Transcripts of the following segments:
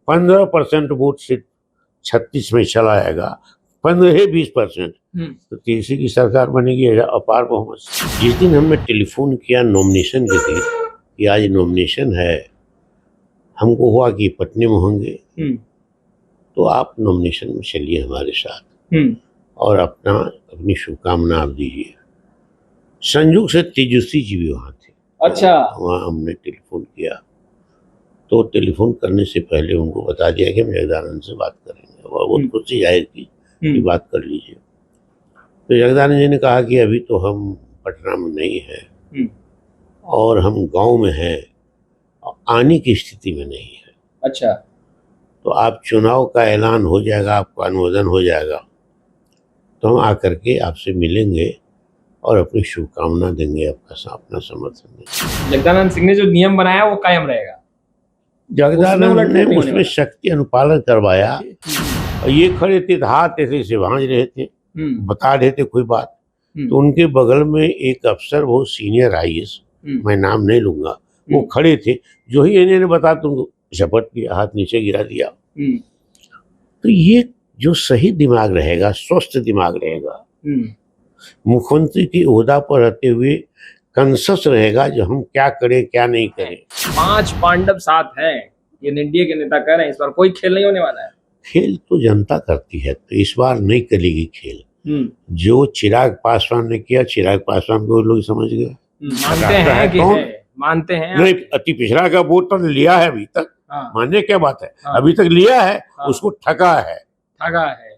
15% vote से 36 में चला आएगा, 15-20%, तो तीसरी की सरकार बनेगी अपार बहुमत से। जिस दिन हमने टेलीफोन किया नॉमिनेशन के दिन कि आज नॉमिनेशन है, हमको हुआ कि पटने में होंगे, तो आप नॉमिनेशन में चलिए हमारे साथ और अपनी शुभकामना आप दीजिए। संयोग से तेजस्वी जी भी वहाँ थे। अच्छा, वहाँ हमने टेलीफोन किया, तो टेलीफोन करने से पहले उनको बता दिया कि हम जगदानंद से बात करेंगे, और वो खुशी जाहिर की कि बात कर लीजिए। तो जगदानंद जी ने कहा कि अभी तो हम पटना में नहीं हैं और हम गांव में हैं, आने की स्थिति में नहीं है। अच्छा, तो आप चुनाव का ऐलान हो जाएगा, आपका अनुमोदन हो जाएगा, तो हम आकर के आपसे मिलेंगे और अपनी शुभकामना देंगे, आपका अपना समर्थन देंगे। जगदानंद सिंह ने जो नियम बनाया वो कायम रहेगा। जगदानंद ने उसमें शक्ति अनुपालन करवाया, और ये खड़े थे, हाथ ऐसे से भांज रहे थे, बता रहे थे कोई बात, तो उनके बगल में एक अफसर बहुत सीनियर IAS, मैं नाम नहीं लूंगा, वो खड़े थे, जो ही इन्होंने बता तुमको झपट दिया, हाथ नीचे गिरा दिया। तो ये जो सही दिमाग रहेगा, स्वस्थ दिमाग रहेगा, मुख्यमंत्री की ओहदा पर रहते हुए कंसस रहेगा जो हम क्या करें क्या नहीं करें। 5 पांडव साथ हैं, ये एनडीए के नेता कह रहे हैं, इस बार कोई खेल नहीं होने वाला है। खेल तो जनता करती है, तो इस बार नहीं करेगी खेल। जो चिराग पासवान ने किया, चिराग पासवान को लोग समझ गए, मानते हैं कि है, मानते हैं नहीं, अति पिछड़ा का वोट तो लिया है अभी तक। मानने क्या बात है, अभी तक लिया है, उसको ठगा है,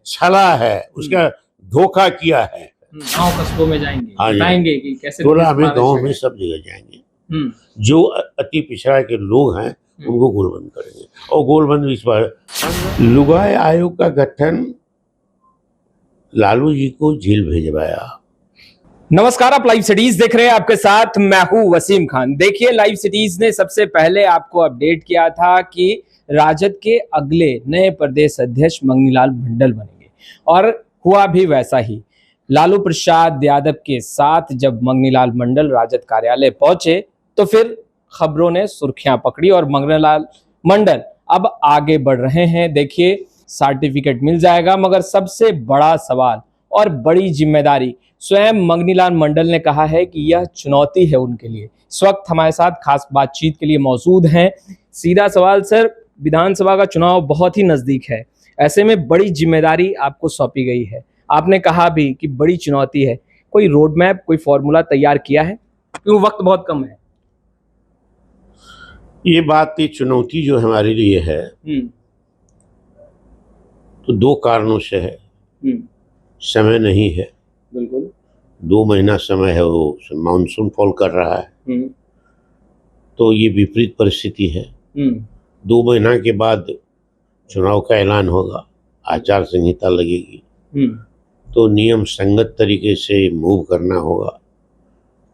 छला है, उसका धोखा किया है। गाँव कस्बों में जाएंगे, बताएंगे कि कैसे टोला में, गाँव में, सब जगह जाएंगे। जो अति पिछड़ा के लोग हैं उनको गोलबंद करेंगे, और गोलबंद इस बार लुगाई आयोग का गठन लालू जी को जेल भेजवाया। नमस्कार, आप लाइव सिटीज देख रहे हैं, आपके साथ मैं हूं वसीम खान। देखिए, लाइव सिटीज ने सबसे पहले आपको अपडेट किया था कि राजद के अगले नए प्रदेश अध्यक्ष मंगनीलाल मंडल बनेंगे, और हुआ भी वैसा ही। लालू प्रसाद यादव के साथ जब मंगनीलाल मंडल राजद कार्यालय पहुंचे तो फिर खबरों ने सुर्खियां पकड़ी और मंगनीलाल मंडल अब आगे बढ़ रहे हैं। देखिए, सर्टिफिकेट मिल जाएगा, मगर सबसे बड़ा सवाल और बड़ी जिम्मेदारी स्वयं मंगनीलाल मंडल ने कहा है कि यह चुनौती है उनके लिए। इस वक्त हमारे साथ खास बातचीत के लिए मौजूद हैं। सीधा सवाल सर, विधानसभा का चुनाव बहुत ही नजदीक है, ऐसे में बड़ी जिम्मेदारी आपको सौंपी गई है। आपने कहा भी कि बड़ी चुनौती है, कोई रोड मैप, कोई फॉर्मूला तैयार किया है, क्यों वक्त बहुत कम है? ये बात, ये चुनौती जो हमारे लिए है, तो 2 कारणों से है। समय नहीं है, बिल्कुल 2 महीना समय है, वो मानसून फॉल कर रहा है, तो ये विपरीत परिस्थिति है। 2 महीना के बाद चुनाव का ऐलान होगा, आचार संहिता लगेगी, तो नियम संगत तरीके से मूव करना होगा।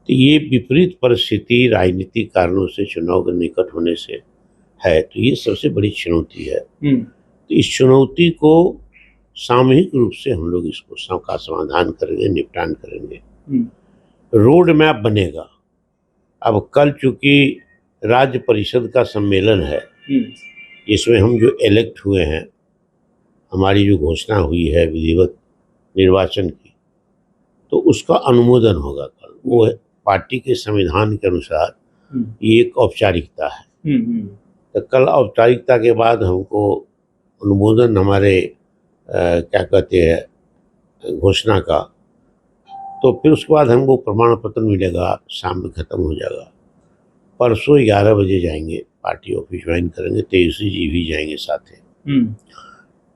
तो ये विपरीत परिस्थिति राजनीतिक कारणों से, चुनाव के निकट होने से है, तो ये सबसे बड़ी चुनौती है। तो इस चुनौती को सामूहिक रूप से हम लोग इसको सबका समाधान करेंगे, निपटान करेंगे। रोड मैप बनेगा। अब कल चूंकि राज्य परिषद का सम्मेलन है, इसमें हम जो इलेक्ट हुए हैं, हमारी जो घोषणा हुई है विधिवत निर्वाचन की, तो उसका अनुमोदन होगा कल। वो पार्टी के संविधान के अनुसार ये एक औपचारिकता है। तो कल औपचारिकता के बाद हमको अनुमोदन हमारे क्या कहते हैं घोषणा का, तो फिर उसके बाद हमको प्रमाण पत्र मिलेगा, शाम में ख़त्म हो जाएगा। परसों 11 बजे जाएंगे, पार्टी ऑफिस ज्वाइन करेंगे, तेजस्वी जी भी जाएंगे साथ ही।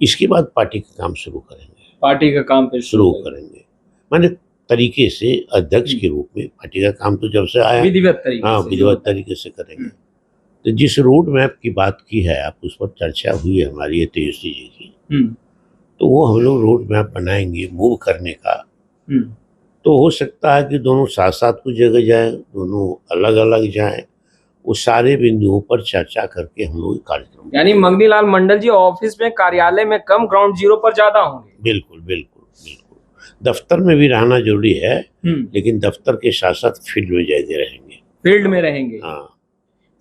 इसके बाद पार्टी का काम शुरू करेंगे, पार्टी का काम फिर शुरू करेंगे, माने तरीके से अध्यक्ष के रूप में पार्टी का काम तो जब से आया विधिवत तरीके से करेंगे। तो जिस रोड मैप की बात की है आप, उस पर चर्चा हुई है हमारी तेजस्वी जी की, तो वो हम लोग रोड मैप बनाएंगे मूव करने का। तो हो सकता है कि दोनों साथ साथ कुछ जगह जाए, दोनों अलग अलग जाए, वो सारे बिंदुओं पर चर्चा करके हम लोग कार्यक्रम। यानी मंगनीलाल मंडल जी ऑफिस में, कार्यालय में कम, ग्राउंड जीरो पर ज्यादा होंगे। बिल्कुल बिल्कुल बिल्कुल। दफ्तर में भी रहना जरूरी है, लेकिन दफ्तर के साथ साथ फील्ड में ज्यादा रहेंगे। फील्ड में रहेंगे, हाँ।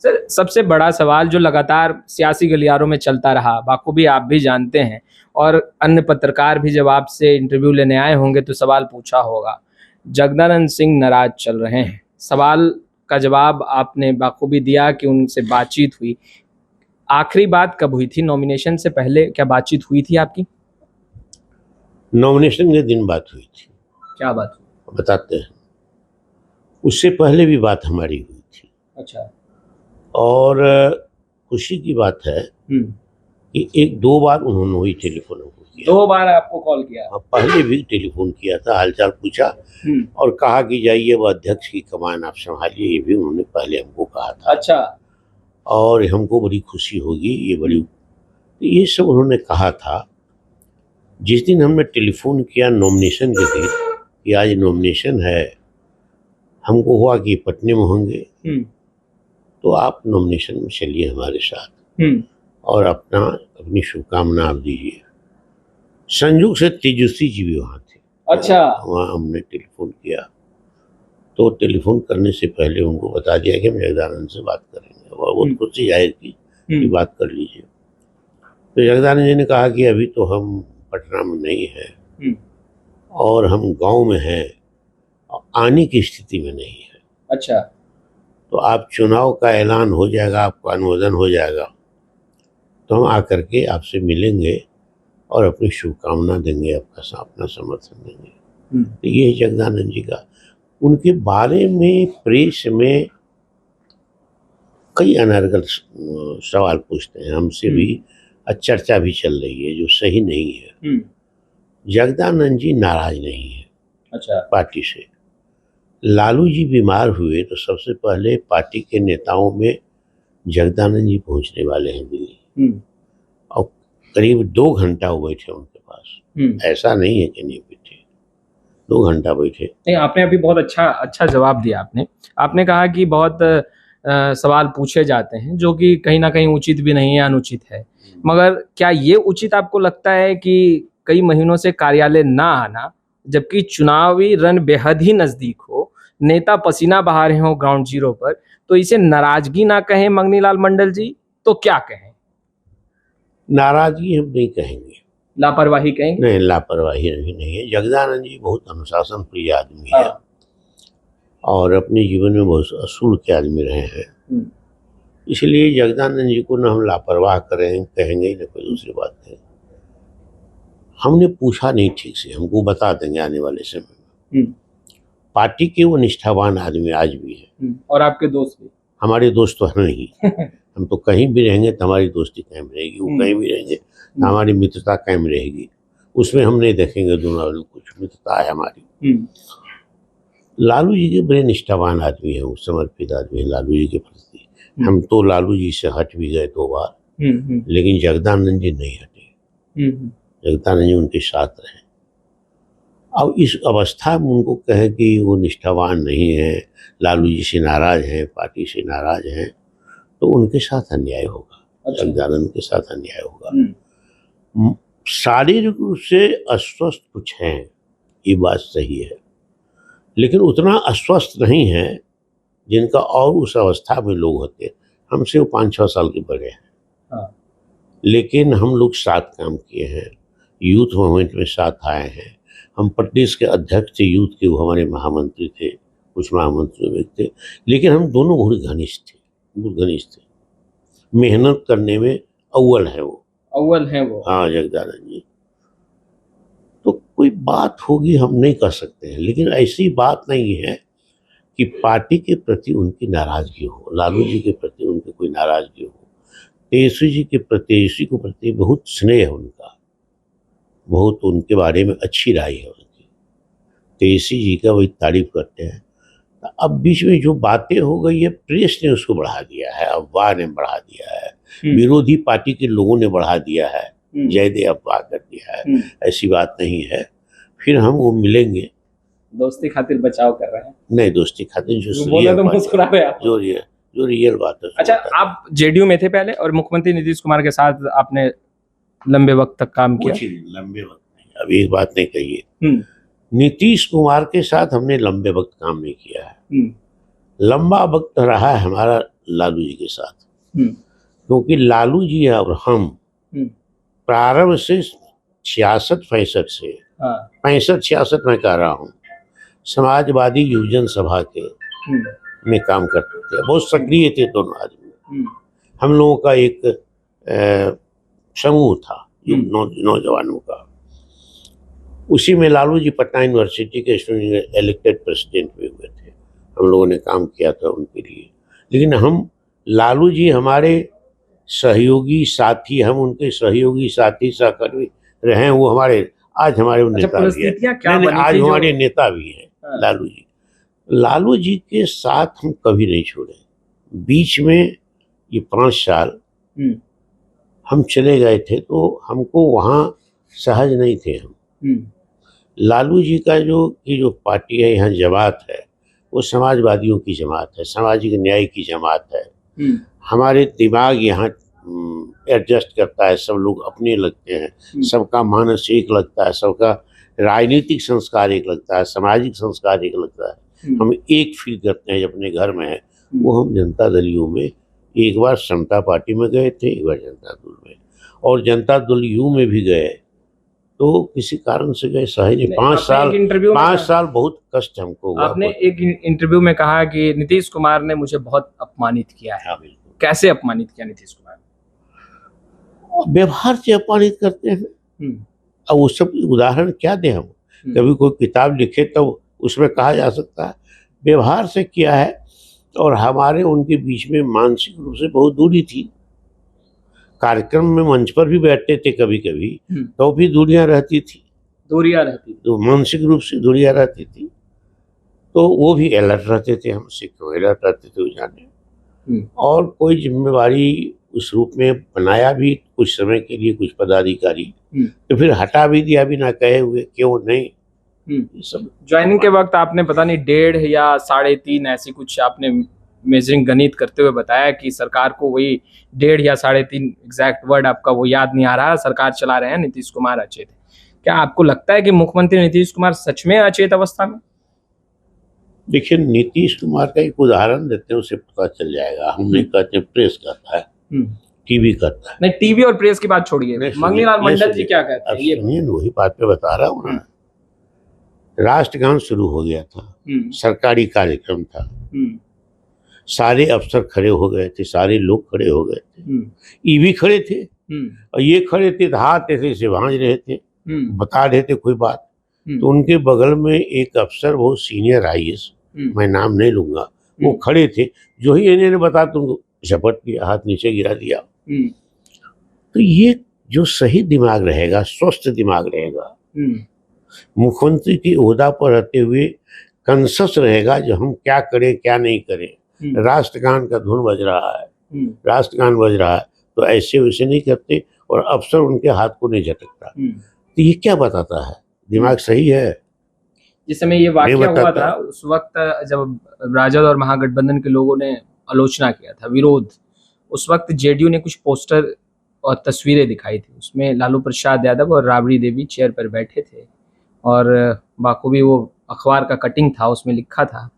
सर, सबसे बड़ा सवाल जो लगातार सियासी गलियारों में चलता रहा, बाखूबी आप भी जानते हैं, और अन्य पत्रकार भी जब आपसे इंटरव्यू लेने आए होंगे तो सवाल पूछा होगा, जगदानंद सिंह नाराज चल रहे हैं। सवाल का जवाब आपने बाखूबी दिया कि उनसे बातचीत हुई। आखिरी बात कब हुई थी? नॉमिनेशन से पहले क्या बातचीत हुई थी आपकी? नॉमिनेशन के दिन बात हुई थी। क्या बात हुई? बताते हैं। उससे पहले भी बात हमारी हुई थी। अच्छा। और खुशी की बात है कि एक दो बार उन्होंने वही टेलीफोन को किया। 2 बार आपको कॉल किया? पहले भी टेलीफोन किया था, हालचाल पूछा और कहा कि जाइए वो अध्यक्ष की कमान आप संभालिए, ये भी उन्होंने पहले हमको कहा था। अच्छा। और हमको बड़ी खुशी होगी, ये बड़ी, तो ये सब उन्होंने कहा था। जिस दिन हमने टेलीफोन किया नॉमिनेशन के दिन कि आज नॉमिनेशन है, हमको हुआ कि पटने में होंगे, तो आप नॉमिनेशन में चलिए हमारे साथ और अपनी शुभकामना आप दीजिए। संयोग से तेजस्वी जी भी वहाँ थे। अच्छा। वहाँ हमने टेलीफोन किया, तो टेलीफोन करने से पहले उनको बता दिया कि हम जगदानंद से बात करेंगे, और वो खुशी जाहिर की कि बात कर लीजिए। तो जगदानंद जी ने कहा कि अभी तो हम पटना में नहीं हैं और हम गांव में हैं, आने की स्थिति में नहीं है। अच्छा। तो आप चुनाव का ऐलान हो जाएगा, आपका अनुमोदन हो जाएगा, तो हम आकर के आपसे मिलेंगे और अपनी शुभकामना देंगे, आपका अपना समर्थन देंगे। तो ये है जगदानंद जी का। उनके बारे में प्रेस में कई अनर्गल सवाल पूछते हैं, हमसे भी चर्चा भी चल रही है जो सही नहीं है। जगदानंद जी नाराज नहीं है। अच्छा। पार्टी से। लालू जी बीमार हुए तो सबसे पहले पार्टी के नेताओं में जगदानंद जी पहुंचने वाले हैं दिल्ली, और करीब 2 घंटा वो बैठे उनके पास। ऐसा नहीं है कि नहीं बैठे, 2 घंटा बैठे। नहीं, आपने अभी बहुत अच्छा जवाब दिया। आपने कहा कि बहुत सवाल पूछे जाते हैं जो कि कहीं ना कहीं उचित भी नहीं है, अनुचित है। मगर क्या ये उचित आपको लगता है कि कई महीनों से कार्यालय ना आना, जबकि चुनावी रण बेहद ही नजदीक हो, नेता पसीना बहा रहे हो ग्राउंड जीरो पर, तो इसे नाराजगी ना कहें मंगनीलाल मंडल जी, तो क्या कहें? नाराजगी हम नहीं कहेंगे, लापरवाही कहेंगे? नहीं, लापरवाही नहीं है। जगदानंद जी बहुत अनुशासन प्रिय आदमी है और अपने जीवन में बहुत असूल के आदमी रहे हैं। इसलिए जगदानंद जी को न हम लापरवाह कहेंगे न कोई दूसरी बात है। हमने पूछा नहीं ठीक से, हमको बता देंगे आने वाले समय में। पार्टी के वो निष्ठावान आदमी आज भी है। और आपके दोस्त भी? हमारे दोस्त तो है नहीं। हम तो कहीं भी रहेंगे तो हमारी दोस्ती कायम रहेगी, वो कहीं भी रहेंगे तो हमारी मित्रता कायम रहेगी। उसमें हम नहीं देखेंगे दोनों, कुछ मित्रता है हमारी। लालू जी के बड़े निष्ठावान आदमी है, वो समर्पित आदमी है लालू जी के प्रति। हम तो लालू जी से हट भी गए 2 बार, लेकिन जगदानंद जी नहीं हटे। जगदानंद जी उनके साथ रहे। अब इस अवस्था में उनको कहे कि वो निष्ठावान नहीं है, लालू जी से नाराज हैं, पार्टी से नाराज हैं, तो उनके साथ अन्याय होगा। अच्छा। जगदानंद के साथ अन्याय होगा। शारीरिक रूप से अस्वस्थ कुछ हैं, ये बात सही है, लेकिन उतना अस्वस्थ नहीं है जिनका और उस अवस्था में लोग होते। हमसे वो 5-6 साल के बड़े हैं। हाँ। लेकिन हम लोग साथ काम किए हैं, यूथ मूवमेंट में साथ आए हैं। हम प्रदेश के अध्यक्ष थे यूथ के, वो हमारे महामंत्री थे, कुछ महामंत्रियों में थे, लेकिन हम दोनों बहुत घनिष्ठ थे। मेहनत करने में अव्वल है वो। हाँ, जगदानंद जी। तो कोई बात होगी हम नहीं कर सकते हैं, लेकिन ऐसी बात नहीं है कि पार्टी के प्रति उनकी नाराजगी हो, लालू जी के प्रति उनकी कोई नाराजगी हो। तेजस्वी जी के प्रति, तेजस्वी के प्रति बहुत स्नेह है उनका, बहुत उनके बारे में अच्छी राय है उनकी। तेजस्वी जी का वही तारीफ करते हैं। अब बीच में जो बातें हो गई है, प्रेस ने उसको बढ़ा दिया है, अफवाह ने बढ़ा दिया है, विरोधी पार्टी के लोगों ने बढ़ा दिया है, जयदे अफवाह कर दिया है। ऐसी बात नहीं है। फिर हम वो मिलेंगे। दोस्ती खातिर बचाव कर रहे हैं? नहीं, दोस्ती खातिर जो रियल बात है। अच्छा, आप जेडीयू में थे पहले और मुख्यमंत्री नीतीश कुमार के साथ आपने लंबे वक्त तक काम किया? लंबे वक्त नहीं, अभी एक बात नहीं कहिए। नीतीश कुमार के साथ हमने लंबे वक्त काम नहीं किया है। लंबा वक्त रहा है हमारा लालू जी के साथ, क्योंकि लालू जी और हम प्रारंभ से 66-65 से 65-66 में कह रहा हूँ, समाजवादी युवजन सभा के में काम करते थे, बहुत सक्रिय थे दोनों आदमी। हम लोगों का एक समूह था नौजवानों का, उसी में लालू जी पटना यूनिवर्सिटी के स्टूडेंट इलेक्टेड प्रेसिडेंट भी हुए थे। हम लोगों ने काम किया था उनके लिए, लेकिन हम लालू जी हमारे सहयोगी साथी, हम उनके सहयोगी साथी सहकर्मी रहे हैं। वो हमारे आज हमारे नेता भी हैं, आज हमारे नेता भी हैं लालू जी। लालू जी के साथ हम कभी नहीं छोड़े। बीच में ये 5 साल हम चले गए थे तो हमको वहाँ सहज नहीं थे हम। लालू जी का जो पार्टी है यहाँ जमात है, वो समाजवादियों की जमात है, सामाजिक न्याय की जमात है। हमारे दिमाग यहाँ एडजस्ट करता है, सब लोग अपने लगते हैं, सबका मानस एक लगता है, सबका राजनीतिक संस्कार एक लगता है, सामाजिक संस्कार एक लगता है। हम एक फील करते हैं अपने घर में है। वो हम जनता दल यू में एक बार समता पार्टी में गए थे, एक बार जनता दल में, और जनता दल यू में भी गए तो किसी कारण से गए सहज नहीं। 5 साल बहुत कष्ट हमको हुआ। आपने एक इंटरव्यू में कहा कि नीतीश कुमार ने मुझे बहुत अपमानित किया है। कैसे अपमानित किया नीतीश कुमार? व्यवहार से अपमानित करते हैं। अब वो सब उदाहरण क्या दें हम? कभी कोई किताब लिखे तो उसमें कहा जा सकता है व्यवहार से किया है। और हमारे उनके बीच में मानसिक रूप से बहुत दूरी थी। कार्यक्रम में मंच पर भी बैठते थे कभी कभी, तो भी दूरियां रहती थी, तो मानसिक रूप से दूरियां रहती थी। तो वो भी अलर्ट रहते थे, हमसे क्यों अलर्ट रहते थे वो जाने। और कोई जिम्मेवारी उस रूप में बनाया भी कुछ समय के लिए कुछ पदाधिकारी, तो फिर हटा भी दिया बिना कहे हुए, क्यों नहीं। सब ज्वाइनिंग के वक्त आपने पता नहीं 1.5 या 3.5 ऐसी कुछ आपने मेजरिंग गणित करते हुए बताया कि सरकार को वही 1.5 या 3.5 एग्जैक्ट वर्ड आपका वो याद नहीं आ रहा, सरकार चला रहे हैं नीतीश कुमार अचेत। क्या आपको लगता है कि मुख्यमंत्री नीतीश कुमार सच में अचेत अवस्था में? देखिए, नीतीश कुमार का एक उदाहरण देते हैं, उसे पता चल जाएगा। हम नहीं कहते हैं प्रेस कहता है, टीवी कहता है। नहीं, टीवी और प्रेस की बात छोड़िए, मंगनीलाल मंडल जी क्या कहते हैं? ये वही बात पे बता रहा हूँ ना। राष्ट्रगान शुरू हो गया था, सरकारी कार्यक्रम था, सारे अफसर खड़े हो गए थे, सारे लोग खड़े हो गए थे, ईवी खड़े थे और ये खड़े थे, हाथ ऐसे भांज रहे थे, बता रहे थे कोई बात। तो उनके बगल में एक अफसर, बहुत सीनियर IAS, मैं नाम नहीं लूंगा, वो खड़े थे। जो ही इन्होंने बता तुमको झपट दिया, हाथ नीचे गिरा दिया। तो ये जो सही दिमाग रहेगा, स्वस्थ दिमाग रहेगा, मुख्यमंत्री की ओहदा पर रहते हुए कंसस रहेगा जो हम क्या करें क्या नहीं करें। राष्ट्रगान का धुन बज रहा है, राष्ट्रगान बज रहा है, तो ऐसे वैसे नहीं करते और अफसर उनके हाथ को नहीं झटकता। तो ये क्या बताता है? दिमाग सही है। जिस समय ये वाकया हुआ था उस वक्त जब राजद और महागठबंधन के लोगों ने आलोचना किया था, विरोध, उस वक्त JDU ने कुछ पोस्टर और तस्वीरें दिखाई थी। उसमें लालू प्रसाद यादव और राबड़ी देवी चेयर पर बैठे थे और बाखूबी वो अखबार का कटिंग था, उसमें लिखा था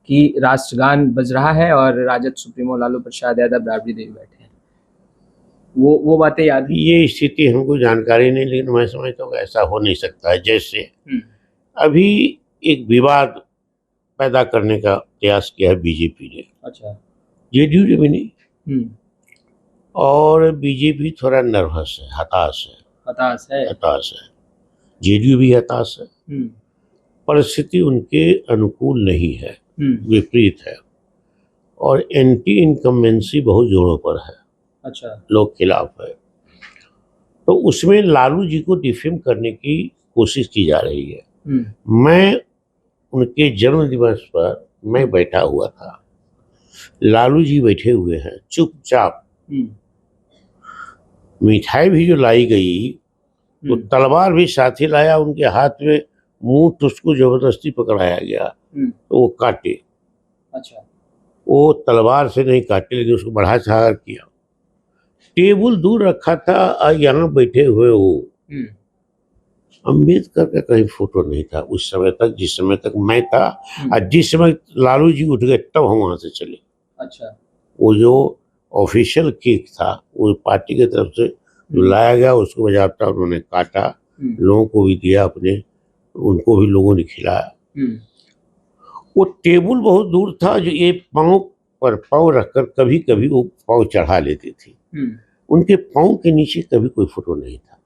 कि राष्ट्रगान बज रहा है और राजद सुप्रीमो लालू प्रसाद यादव राबड़ी देवी बैठे हैं। वो बातें याद है? ये स्थिति हमको जानकारी नहीं, लेकिन मैं समझता हूँ ऐसा हो नहीं सकता है। जैसे अभी एक विवाद पैदा करने का प्रयास किया है बीजेपी ने। अच्छा। JDU ने भी नहीं। और बीजेपी थोड़ा नर्वस है, हताश है। JDU भी हताश है। परिस्थिति उनके अनुकूल नहीं है, विपरीत है, और एंटी इनकम्बेंसी बहुत जोरों पर है। अच्छा। लोग खिलाफ है। तो उसमें लालू जी को डिफेम करने की कोशिश की जा रही है। मैं उनके जन्म दिवस पर मैं बैठा हुआ था, लालू जी बैठे हुए हैं चुपचाप। मिठाई भी जो लाई गई, तो तलवार भी साथी लाया, उनके हाथ में मुंह उसको जबरदस्ती पकड़ाया गया तो वो काटे। अच्छा। वो तलवार से नहीं काटे, लेकिन उसको बढ़ा चढ़ा किया। टेबल दूर रखा था और यहाँ बैठे हुए वो अम्बेडकर का कहीं फोटो नहीं था उस समय तक, जिस समय तक मैं था। और जिस समय लालू जी उठ गए तब हम वहां से चले। अच्छा। वो जो ऑफिशियल केक था वो पार्टी की तरफ से जो लाया गया उसको बाज़ाब्ता उन्होंने काटा, लोगों को भी दिया, अपने उनको भी लोगों ने खिलाया। वो टेबल बहुत दूर था, जो ये पाँव पर पाँव रखकर कभी कभी वो पाँव चढ़ा लेती थी। उनके पाँव के नीचे कभी कोई फोटो नहीं था।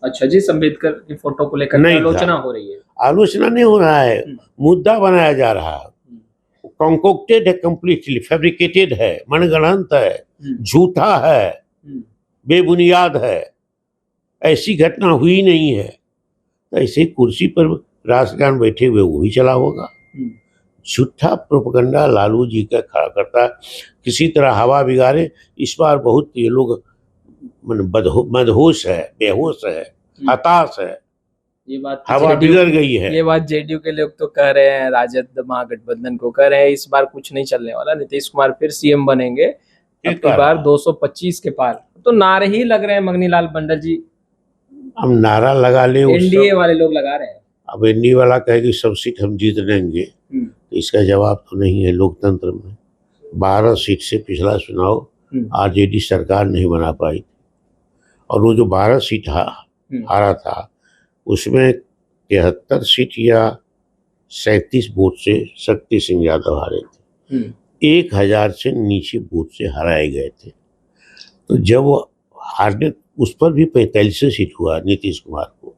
अच्छा जी, अम्बेडकर की फोटो को लेकर नहीं आलोचना था। हो रही है। आलोचना नहीं हो रहा है, मुद्दा बनाया जा रहा है। कॉन्कोक्टेड है, कंप्लीटली फैब्रिकेटेड है, मनगढ़ंत है, झूठा है, बेबुनियाद है, ऐसी घटना हुई नहीं है। तो ऐसे कुर्सी पर राष्ट्रगान बैठे हुए वो भी चला होगा। झूठा प्रोपगंडा लालू जी का खड़ा करता, किसी तरह हवा बिगाड़े। इस बार बहुत ये लोग मदहोश है, बेहोश है, हताश है, ये बात हवा बिगड़ गई है। ये बात जेडीयू के लोग तो कह रहे हैं, राजद महागठबंधन को कह रहे हैं इस बार कुछ नहीं चलने वाला, नीतीश कुमार फिर सीएम बनेंगे, अब की बार 225 के पार। तो नारे ही लग रहे हैं मंगनीलाल मंडल जी। हम नारा लगा ले, एनडीए वाले लोग लगा रहे हैं। अब एनडीए वाला कहे कि सब सीट हम जीत लेंगे, तो इसका जवाब तो नहीं है। लोकतंत्र में 12 सीट से पिछला चुनाव आरजेडी सरकार नहीं बना पाई, और वो जो 12 सीट हारा था उसमें 73 सीट या 37 वोट से शक्ति सिंह यादव हारे थे। 1000 से नीचे वोट से हराए गए थे। तो जब वो हारने, उस पर भी 45 सीट हुआ नीतीश कुमार को,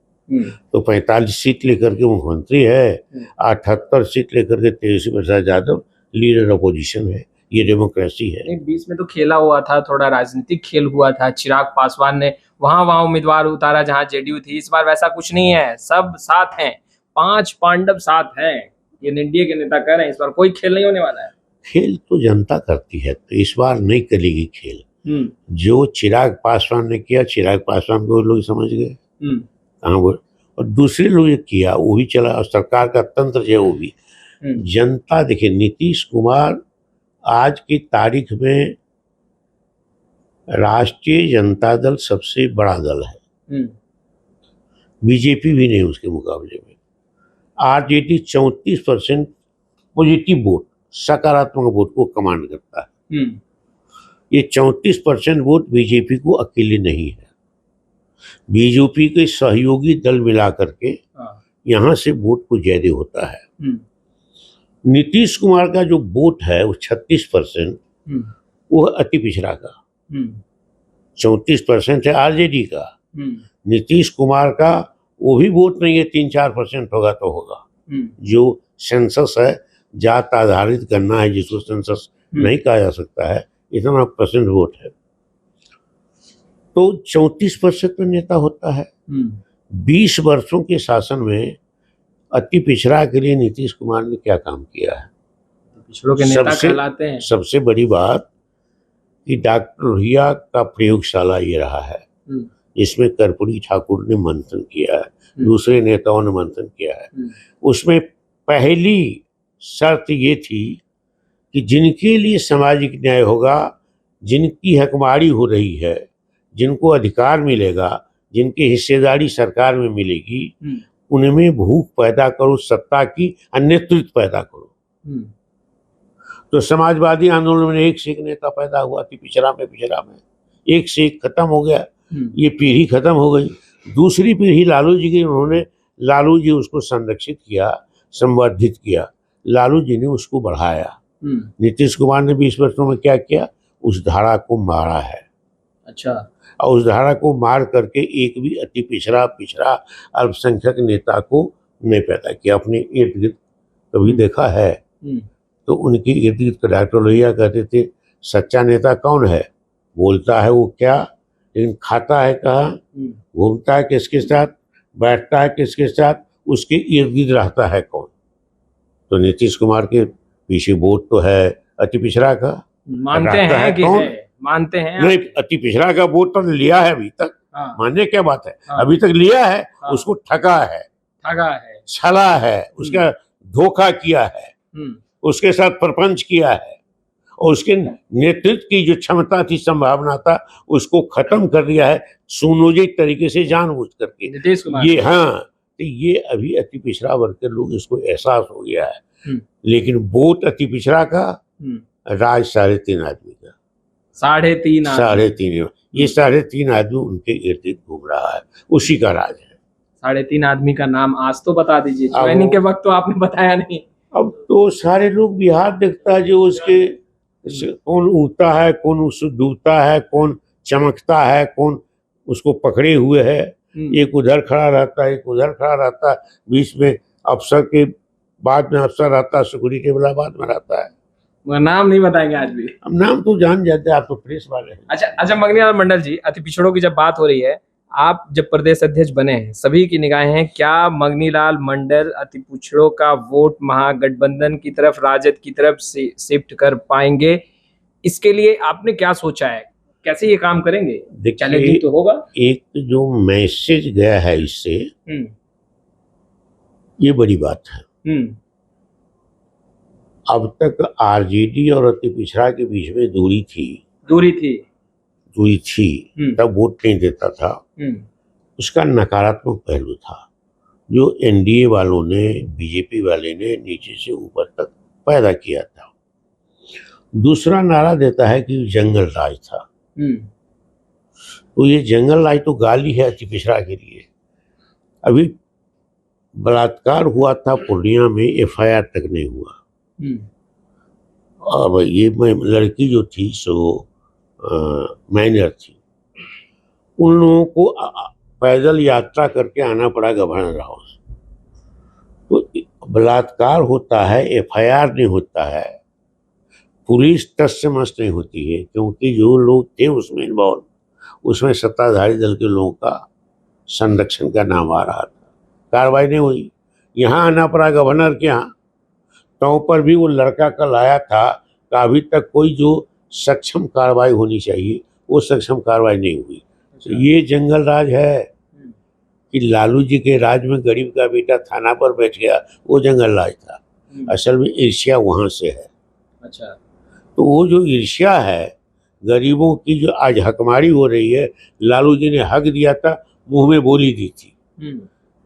तो 45 सीट लेकर के मुख्यमंत्री है, 78 सीट लेकर के तेजस्वी प्रसाद यादव लीडर अपोजिशन है। ये डेमोक्रेसी है। बीच में तो खेला हुआ था, थोड़ा राजनीतिक खेल हुआ था, चिराग पासवान ने वहां उम्मीदवार उतारा जहां जेडीयू थी। इस बार वैसा कुछ नहीं है, सब साथ हैं, 5 पांडव साथ हैं, ये एनडीए के नेता कह रहे हैं। इस बार कोई खेल नहीं होने वाला है। खेल तो जनता करती है, तो इस बार नहीं करेगी खेल। जो चिराग पासवान ने किया, चिराग पासवान को लोग समझ गए कहाँ वो, और दूसरे लोग ये किया वो भी चला, और सरकार का तंत्र जो है वो भी। जनता देखिए, नीतीश कुमार आज की तारीख में राष्ट्रीय जनता दल सबसे बड़ा दल है, बीजेपी भी नहीं उसके मुकाबले में। आरजेडी 34% पॉजिटिव वोट, सकारात्मक वोट को कमांड करता है। ये 34% वोट बीजेपी को अकेले नहीं है, बीजेपी के सहयोगी दल मिला करके यहाँ से वोट को ज्यादा होता है। नीतीश कुमार का जो वोट है वो 36%, वो अति पिछड़ा का। 34% है आरजेडी का। नीतीश कुमार का वो भी वोट नहीं है, 3-4% होगा तो होगा। जो सेंसस है, जात आधारित करना है जिसको सेंसस नहीं कहा जा सकता है, इतना % वोट है, तो 34% तो नेता होता है। 20 वर्षों के शासन में अति पिछड़ा के लिए नीतीश कुमार ने क्या काम किया है? पिछड़ों के नेता कहलाते हैं। सबसे बड़ी बात कि डॉक्टर लोहिया का प्रयोगशाला ये रहा है, इसमें कर्पूरी ठाकुर ने मंथन किया है, दूसरे नेताओं ने मंथन किया है। उसमें पहली शर्त ये थी कि जिनके लिए सामाजिक न्याय होगा, जिनकी हकमारी हो रही है, जिनको अधिकार मिलेगा, जिनकी हिस्सेदारी सरकार में मिलेगी, उनमें भूख पैदा करो, सत्ता की नेतृत्व पैदा करो। तो समाजवादी आंदोलन में एक से एक नेता पैदा हुआ थी, पिछड़ा में एक से एक खत्म हो गया। ये पीढ़ी खत्म हो गई। दूसरी पीढ़ी लालू जी की, उन्होंने लालू जी उसको संरक्षित किया, संवर्धित किया, लालू जी ने उसको बढ़ाया। नीतीश कुमार ने 20 वर्षों में क्या किया? उस धारा को मारा है। अच्छा। और उस धारा को मार करके एक भी अति पिछड़ा अल्पसंख्यक नेता को नहीं पैदा किया। अपने इर्द गिर्द कभी देखा है? तो उनके इर्द गिर्द डॉक्टर लोहिया कहते थे, सच्चा नेता कौन है? बोलता है वो क्या, लेकिन खाता है कहाँ, घूमता है किसके साथ, बैठता है किसके साथ, उसके इर्द गिर्द रहता है कौन? तो नीतीश कुमार के पीछे वोट तो है अति पिछड़ा का। मानते हैं कि कौन? मानते हैं नहीं, अति पिछड़ा का वोट तो लिया है अभी तक। मानने क्या बात है, अभी तक लिया है। उसको ठगा है, छला है, उसका धोखा किया है, उसके साथ प्रपंच किया है, और उसके नेतृत्व की जो क्षमता थी, संभावना था, उसको खत्म कर दिया है सुनियोजित तरीके से, जानबूझ करके। ये तो ये अभी अति पिछड़ा वर्ग के लोग इसको एहसास हो गया है। लेकिन वोट अति पिछड़ा का, राज 3.5 आदमी। 3.5 आदमी। 3.5, ये 3.5 आदमी उनके इर्द गिर्द घूम रहा है, उसी का राज है। 3.5 आदमी का नाम आज तो बता दीजिए, अब ज्वाइनिंग के वक्त तो आपने बताया नहीं। अब तो सारे लोग बिहार देखता है, जो उसके कौन उगता है, कौन उसको डूबता है, कौन चमकता है, कौन उसको पकड़े हुए है। एक उधर खड़ा रहता है, एक उधर खड़ा रहता है, बीच में अफसर के बाद में अफसर रहता है, सिक्योरिटी वाला बाद में रहता है। मगर नाम नहीं बताएंगे आज भी। अब नाम तो जान जाते हैं, आप तो प्रेस वाले हैं। अच्छा मंगनीलाल मंडल जी, अति पिछड़ों की जब बात हो रही है, आप जब प्रदेश अध्यक्ष बने हैं, सभी की निगाहें हैं, क्या मंगनीलाल मंडल अति पिछड़ों का वोट महागठबंधन की तरफ, राजद की तरफ से शिफ्ट कर पाएंगे? इसके लिए आपने क्या सोचा है, कैसे ये काम करेंगे? चैलेंजिंग तो होगा। एक जो मैसेज गया है इससे, ये बड़ी बात है। अब तक आरजेडी और अति पिछड़ा के बीच में दूरी थी, तब वोट नहीं देता था। उसका नकारात्मक पहलू था, जो एनडीए वालों ने, बीजेपी वाले ने नीचे से ऊपर तक पैदा किया था। दूसरा नारा देता है कि जंगल राज था। तो ये जंगल राज तो गाली है अति पिछड़ा के लिए। अभी बलात्कार हुआ था पूर्णिया में, एफआईआर तक नहीं हुआ। अब ये लड़की जो थी सो माइनर थी, उन लोगों को पैदल यात्रा करके आना पड़ा गवर्नर हाउस। तो बलात्कार होता है, एफआईआर नहीं होता है, पुलिस टस से मस नहीं होती है, क्योंकि जो लोग थे उसमें इन्वॉल्व, उसमें सत्ताधारी दल के लोगों का संरक्षण का नाम आ रहा था। कार्रवाई नहीं हुई, यहाँ आना पड़ा गवर्नर के यहाँ। तो पर भी वो लड़का कल आया था कि अभी तक कोई जो सक्षम कार्रवाई होनी चाहिए वो सक्षम कार्रवाई नहीं हुई। तो ये जंगल राज है कि लालू जी के राज में गरीब का बेटा थाना पर बैठ गया, वो जंगल राज था। असल में ईर्ष्या वहाँ से है। अच्छा, तो वो जो ईर्ष्या है गरीबों की, जो आज हकमारी हो रही है, लालू जी ने हक दिया था, मुंह में बोली दी थी।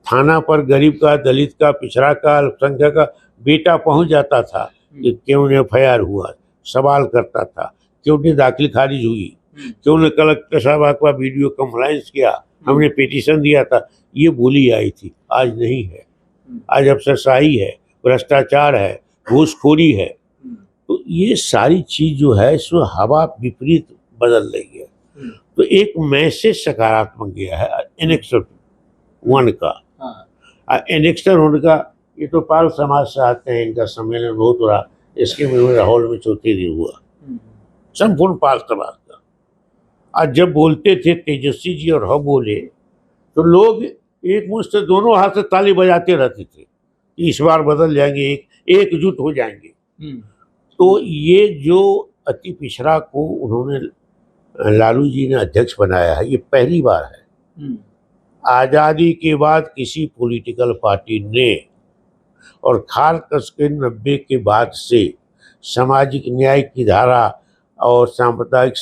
थाना पर गरीब का, दलित का, पिछड़ा का, अल्पसंख्यक का बेटा पहुंच जाता था कि क्यों एफआईआर हुआ, सवाल करता था, क्यों नहीं दाखिल खारिज हुई, क्यों ने कलेक्टर साहब आपका वीडियो कंप्लाइंस किया, हमने पिटीशन दिया था। ये बोली आई थी, आज नहीं है। आज अफसरशाही है, भ्रष्टाचार है, घूसखोरी है। तो ये सारी चीज जो है इसमें हवा विपरीत बदल रही है। तो एक मैसेज सकारात्मक गया है एनेक्सर 1 का। एनेक्सर 1 का ये तो पाल समाज से आते हैं, इनका सम्मेलन बहुत रहा, इसके में हॉल में चौथे दिन हुआ, संपूर्ण पाल समाज का। आज जब बोलते थे तेजस्वी जी और हम बोले तो लोग एक मुश्त से दोनों हाथ से ताली बजाते रहते थे, इस बार बदल जाएंगे, एकजुट हो जाएंगे। तो ये जो अति पिछड़ा को उन्होंने लालू जी ने अध्यक्ष बनाया है, ये पहली बार है। आज़ादी के बाद किसी पॉलिटिकल पार्टी ने, और खासकर के 90 के बाद से सामाजिक न्याय की धारा और सांप्रदायिक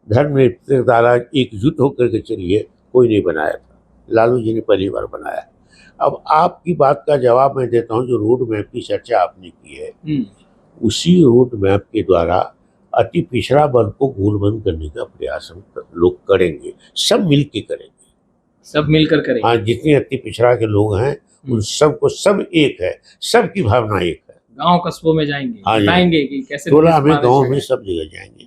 धर्मनिरपेक्ष धारा एकजुट होकर के चलिए, कोई नहीं बनाया था। लालू जी ने पहली बार बनाया। अब आपकी बात का जवाब मैं देता हूं, जो रोड मैप की चर्चा आपने की है, उसी रोड मैप के द्वारा अति पिछड़ा वर्ग को गोलबंद करने का प्रयास हम लोग करेंगे, सब मिल के करेंगे, सब मिलकर करेंगे। हाँ, जितने अति पिछड़ा के लोग हैं उन सबको, सब एक है, सबकी भावना एक है। गांव कस्बों में जाएंगे, हाँ, बताएंगे कि कैसे टोला में, गांव में, सब जगह जाएंगे।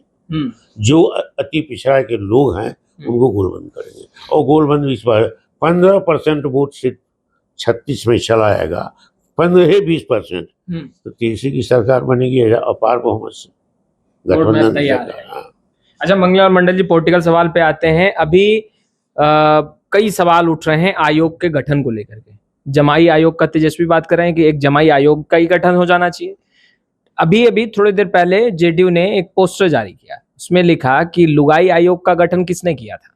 जो अति पिछड़ा के लोग हैं उनको गोलबंद करेंगे। और गोलबंद इस बार 15% वोट से 36 में चला आएगा, 15-20%, तो तीसरी की सरकार बनेगी अपार बहुमत से, गठबंधन सरकार। अच्छा मंगनीलाल मंडल जी, पॉलिटिकल सवाल पे आते हैं। अभी कई सवाल उठ रहे हैं आयोग के गठन को लेकर के। जमाई आयोग का तेजस्वी बात कर रहे हैं कि एक जमाई आयोग का ही गठन हो जाना चाहिए। अभी थोड़ी देर पहले जेडीयू ने एक पोस्टर जारी किया, उसमें लिखा कि लुगाई आयोग का गठन किसने किया था?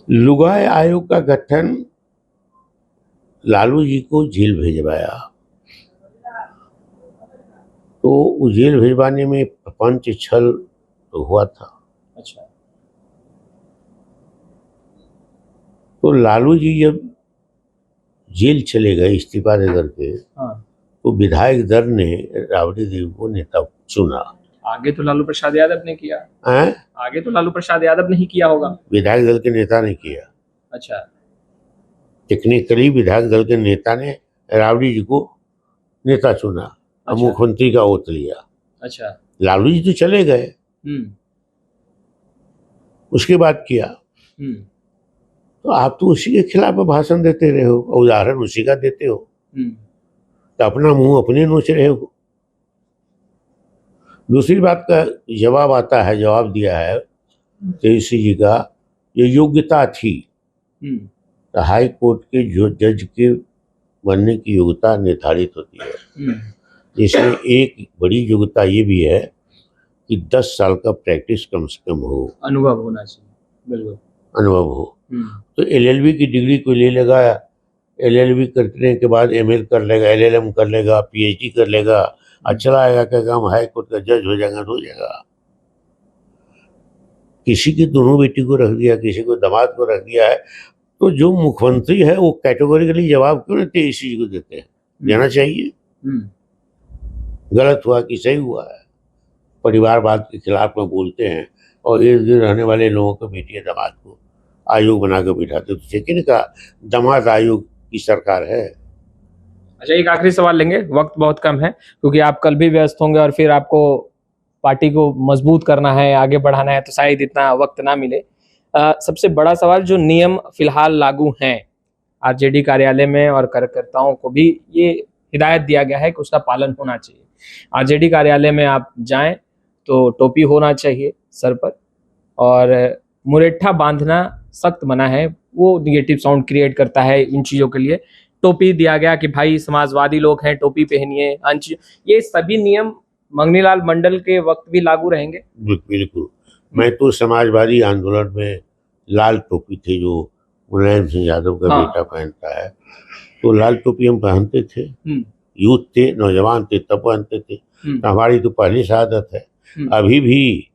लुगाई आयोग का गठन लालू जी को जेल भेजवाया, तो जेल भेजवाने में पंच छल हुआ था। अच्छा, तो लालू जी जब जेल चले गए इस्तीफा दे करके, तो विधायक दल ने राबड़ी देवी को नेता चुना। आगे तो लालू प्रसाद यादव ने किया। हैं? आगे तो लालू प्रसाद यादव ने ही किया होगा। विधायक दल के नेता ने किया। अच्छा, टेक्निकली विधायक दल के नेता ने राबड़ी जी को नेता चुना और अच्छा। मुख्यमंत्री का ओथ लिया। अच्छा। लालू जी तो चले गए, उसके बाद किया। तो आप तो उसी के खिलाफ भाषण देते रहे हो, उदाहरण उसी का देते हो, तो अपना मुंह अपने नोच रहे हो। दूसरी बात का जवाब आता है, जवाब दिया है तेजस्वी जी का, ये योग्यता थी। तो हाई कोर्ट के जो जज के बनने की योग्यता निर्धारित होती है, इसमें एक बड़ी योग्यता ये भी है कि 10 साल का प्रैक्टिस कम से कम हो, अनुभव होना चाहिए। बिल्कुल अनुभव हो। तो एलएलबी की डिग्री कोई ले लेगा, एलएलबी करने के बाद एमएल कर लेगा, एलएलएम कर लेगा, पीएचडी कर लेगा, अच्छा आएगा क्या हम हाई कोर्ट का जज हो जाएगा, हो जाएगा। किसी की दोनों बेटी को रख दिया, किसी को दामाद को रख दिया है, तो जो मुख्यमंत्री है वो कैटेगोरिकली जवाब क्यों नहीं तेजस्वी जी को देते हैं? देना चाहिए। गलत हुआ कि सही हुआ है, परिवारवाद के खिलाफ में बोलते हैं और इर्द गिर्द रहने वाले लोगों को बेटी दामाद को आयोग बनाकर बिठाते, तो लेकिन का दामाद आयोग की सरकार है। अच्छा, एक आखिरी सवाल लेंगे, वक्त बहुत कम है क्योंकि आप कल भी व्यस्त होंगे और फिर आपको पार्टी को मजबूत करना है, आगे बढ़ाना है, तो शायद इतना वक्त ना मिले। सबसे बड़ा सवाल, जो नियम फिलहाल लागू हैं आरजेडी कार्यालय में और कार्यकर्ताओं को भी ये हिदायत दिया गया है कि उसका पालन होना चाहिए। आरजेडी कार्यालय में आप जाएं तो टोपी होना चाहिए सर पर, और मुरेठा बांधना सख्त मना है, वो निगेटिव साउंड क्रिएट करता है। इन चीज़ों के लिए टोपी दिया गया कि भाई समाजवादी लोग हैं, टोपी पहनिए। ये सभी नियम मंगनीलाल मंडल के वक्त भी लागू रहेंगे? बिल्कुल। मैं तो समाजवादी आंदोलन में लाल टोपी थे जो मुलायम सिंह यादव का बेटा पहनता है, तो लाल टोपी हम पहनते थे। यूथ थे, नौजवान थे, तब पहनते थे। तो हमारी तो पहली से आदत है। अभी भी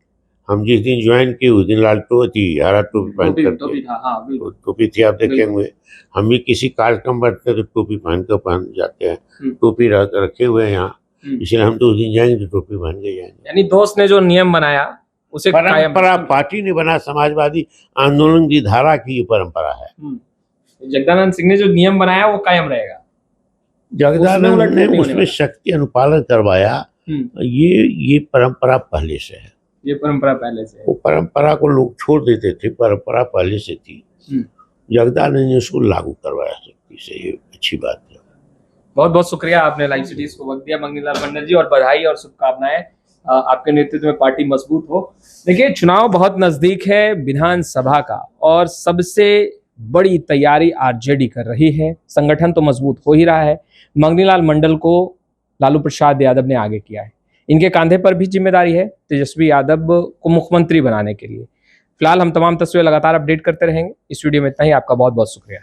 हम जिस दिन ज्वाइन किए उस दिन लाल टोपी थी, हरा टोपी पहन कर टोपी थी, आप देखेंगे। हम भी किसी कार्यक्रम बैठते तो टोपी पहन जाते हैं। टोपी रखे हुए हैं यहाँ, इसलिए हम तो उस दिन जाएंगे तो टोपी पहन के जाएंगे। यानी दोस्त ने जो नियम बनाया उसे परंपरा पार्टी ने बना, समाजवादी आंदोलन की धारा की ये परंपरा है। जगदानंद सिंह ने जो नियम बनाया वो कायम रहेगा। जगदानंद ने उसमें शक्ति अनुपालन करवाया, ये परंपरा पहले से है। ये परंपरा पहले से है। वो परंपरा को लोग छोड़ देते थे, परंपरा पहले से थी। जगदानंद ने उसको लागू करवाया शक्ति से, ये अच्छी बात है। बहुत बहुत शुक्रिया, आपने लाइव सिटीज को वक्त दिया मंगनीलाल मंडल जी, और बधाई और शुभकामनाएं। आपके नेतृत्व में पार्टी मजबूत हो। देखिए, चुनाव बहुत नजदीक है विधानसभा का, और सबसे बड़ी तैयारी आरजेडी कर रही है। संगठन तो मजबूत हो ही रहा है। मंगनीलाल मंडल को लालू प्रसाद यादव ने आगे किया है, इनके कांधे पर भी जिम्मेदारी है तेजस्वी यादव को मुख्यमंत्री बनाने के लिए। फिलहाल हम तमाम तस्वीरें लगातार अपडेट करते रहेंगे। इस वीडियो में इतना ही। आपका बहुत बहुत शुक्रिया।